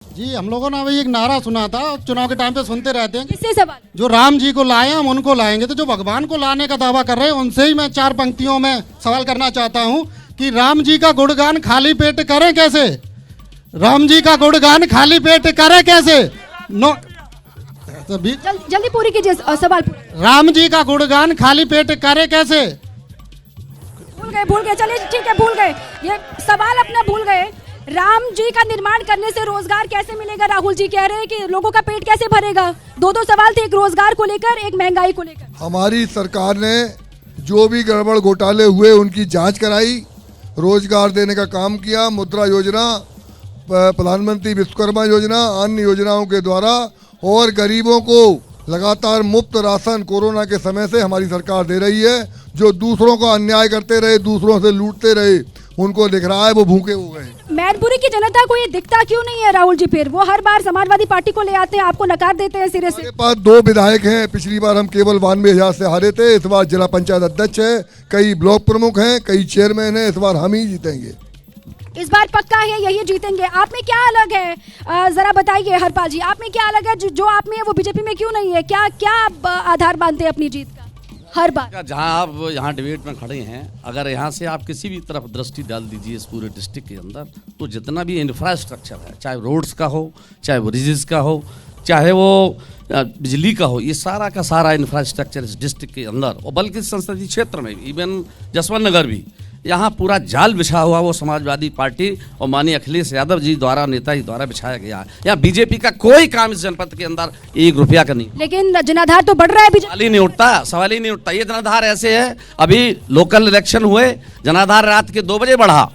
जी हम लोगों ने अभी एक नारा सुना था, चुनाव के टाइम पे सुनते रहते हैं, किससे सवाल? जो राम जी को लाए हम उनको लाएंगे। तो जो भगवान को लाने का दावा कर रहे हैं उनसे ही मैं 4 पंक्तियों में सवाल करना चाहता हूं कि राम जी का गुणगान खाली पेट करें कैसे? राम जी का गुणगान खाली पेट करें कैसे? नो जल्दी पूरी कीजिए सवाल पूरा। राम जी का गुणगान खाली पेट करे कैसे? भूल गए, चलिए ठीक है, भूल गए, ये सवाल अपना भूल गए। राम जी का निर्माण करने से रोजगार कैसे मिलेगा? राहुल जी कह रहे हैं कि लोगों का पेट कैसे भरेगा? दो सवाल थे, एक रोजगार को लेकर, एक महंगाई को लेकर। हमारी सरकार ने जो भी गड़बड़ घोटाले हुए उनकी जांच कराई, रोजगार देने का काम किया, मुद्रा योजना, प्रधानमंत्री विश्वकर्मा योजना, अन्य योजनाओं के द्वारा, और गरीबों को लगातार मुफ्त राशन कोरोना के समय से हमारी सरकार दे रही है। जो दूसरों का अन्याय करते रहे, दूसरों से लूटते रहे, उनको दिख रहा है वो भूखे हो गए। मैनपुरी की जनता को ये दिखता क्यों नहीं है राहुल जी? फिर वो हर बार समाजवादी पार्टी को ले आते हैं, आपको नकार देते हैं सिरे से। हमारे पास 2 विधायक हैं, पिछली बार हम केवल 92,000 से हारे थे, इस बार जिला पंचायत अध्यक्ष है, कई ब्लॉक प्रमुख हैं, कई चेयरमैन हैं, इस बार हम ही जीतेंगे। इस बार पक्का है यही जीतेंगे। आप में क्या अलग है, जरा बताइए हरपाल जी, आप में क्या अलग है जो आप में है वो बीजेपी में क्यों नहीं है? क्या आप आधार मानते हैं अपनी जीत का हर बार? जहाँ आप यहाँ डिबेट में खड़े हैं, अगर यहाँ से आप किसी भी तरफ दृष्टि डाल दीजिए इस पूरे डिस्ट्रिक्ट के अंदर, तो जितना भी इंफ्रास्ट्रक्चर है, चाहे रोड्स का हो, चाहे वो ब्रिजेस का हो, चाहे वो बिजली का हो, ये सारा का सारा इंफ्रास्ट्रक्चर इस डिस्ट्रिक्ट के अंदर, और बल्कि संसदीय क्षेत्र में इवन जसवंत नगर भी, यहाँ पूरा जाल बिछा हुआ वो समाजवादी पार्टी और माननीय अखिलेश यादव जी द्वारा, नेता जी द्वारा बिछाया गया है। यहाँ बीजेपी का कोई काम इस जनपद के अंदर 1 रुपया का नहीं। लेकिन जनाधार तो बढ़ रहा है, सवाल ही नहीं उठता, सवाल ही नहीं उठता। ये जनाधार ऐसे है, अभी लोकल इलेक्शन हुए, जनाधार रात के 2 बजे बढ़ा,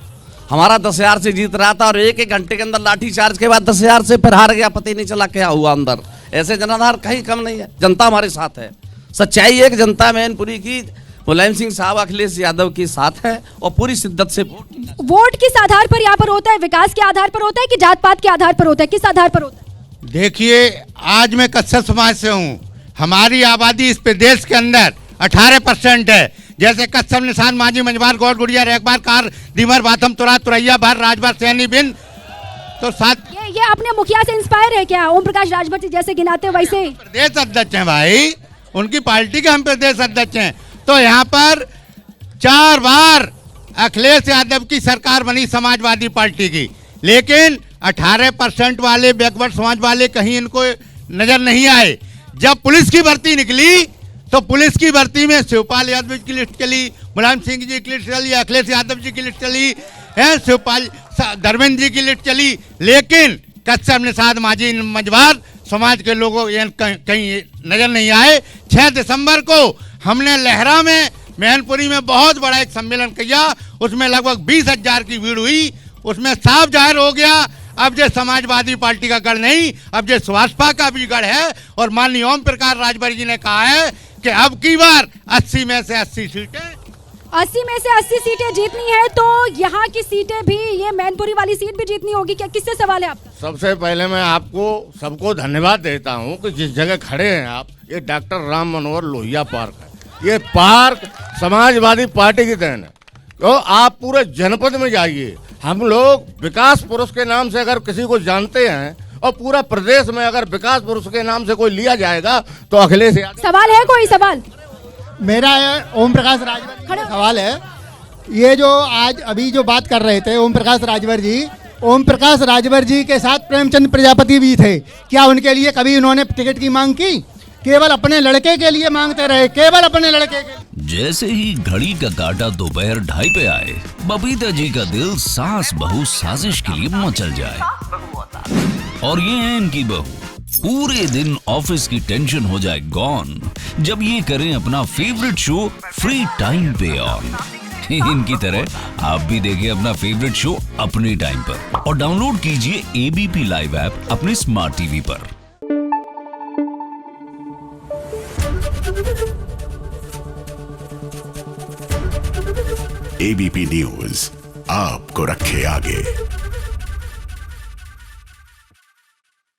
हमारा 10,000 से जीत रहा था और 1 घंटे के अंदर लाठी चार्ज के बाद 10,000 से फिर हार गया, पता ही नहीं चला क्या हुआ अंदर। ऐसे जनाधार कहीं कम नहीं है, जनता हमारे साथ है। सच्चाई एक जनता मैनपुरी की मुलायम सिंह साहब अखिलेश यादव के साथ है और पूरी शिद्दत से वोट किस आधार पर यहाँ पर होता है? विकास के आधार पर होता है कि जात पात के आधार पर होता है? किस आधार पर होता है? देखिए, आज मैं कच्छप समाज से हूँ, हमारी आबादी इस प्रदेश के अंदर 18% है। जैसे कच्छप, निशान, मांझी, मंझवार, गौड़, गुड़िया, रेखबार, कार, दीमर, बाथम, तुरा, तुरैया, भर, राजभर, सैनी, बिन, तो साथ ये अपने मुखिया से इंस्पायर है क्या? ओम प्रकाश राजभर जी जैसे गिनाते वैसे? प्रदेश अध्यक्ष हैं भाई, उनकी पार्टी के हम प्रदेश अध्यक्ष हैं। तो यहाँ पर 4 बार अखिलेश यादव की सरकार बनी समाजवादी पार्टी की, लेकिन 18% वाले बैकवर्ड समाज वाले कहीं इनको नजर नहीं आए। जब पुलिस की भर्ती निकली तो पुलिस की भर्ती में शिवपाल यादव की लिस्ट चली, मुलायम सिंह जी की लिस्ट चली, अखिलेश यादव जी की लिस्ट चली है, शिवपाल धर्मेंद्र जी की लिस्ट चली, लेकिन कच्छप, निषाद, मांझी, मंझवार समाज के लोगों कहीं नजर नहीं आए। 6 दिसंबर को हमने लहरा में, मैनपुरी में बहुत बड़ा एक सम्मेलन किया, उसमें लगभग 20,000 की भीड़ हुई। उसमें साफ जाहिर हो गया अब ये समाजवादी पार्टी का गढ़ नहीं, अब ये सुभाषपा का भी गढ़ है। और माननीय ओम प्रकाश राजभर जी ने कहा है कि अब की बार 80 में से 80 सीटें, 80 में से 80 सीटें जीतनी है, तो यहाँ की सीटें भी, ये मैनपुरी वाली सीट भी जीतनी होगी क्या? किससे सवाल है आपका? सबसे पहले मैं आपको सबको धन्यवाद देता हूँ कि जिस जगह खड़े हैं आप, ये डॉक्टर राम मनोहर लोहिया पार्क है। ये पार्क समाजवादी पार्टी की देन है। तो आप पूरे जनपद में जाइए, हम लोग विकास पुरुष के नाम से अगर किसी को जानते हैं, और पूरा प्रदेश में अगर विकास पुरुष के नाम से कोई लिया जाएगा तो अखिलेश यादव। सवाल है कोई सवाल? मेरा ओम प्रकाश राजभर जी सवाल है। ये जो आज अभी जो बात कर रहे थे ओम प्रकाश राजभर जी के साथ प्रेमचंद प्रजापति भी थे, क्या उनके लिए कभी उन्होंने टिकट की मांग की? केवल अपने लड़के के लिए मांगते रहे, केवल अपने लड़के के। जैसे ही घड़ी का काटा दोपहर 2:30 पे आए, बबीता जी का दिल सास बहू साजिश के लिए मचल जाए। और ये है इनकी बहू, पूरे दिन ऑफिस की टेंशन हो जाए गॉन जब ये करें अपना फेवरेट शो फ्री टाइम पे ऑन। इनकी तरह आप भी देखिए अपना फेवरेट शो अपने टाइम पर और डाउनलोड कीजिए एबीपी लाइव ऐप अपने स्मार्ट टीवी पर। एबीपी न्यूज आपको रखे आगे।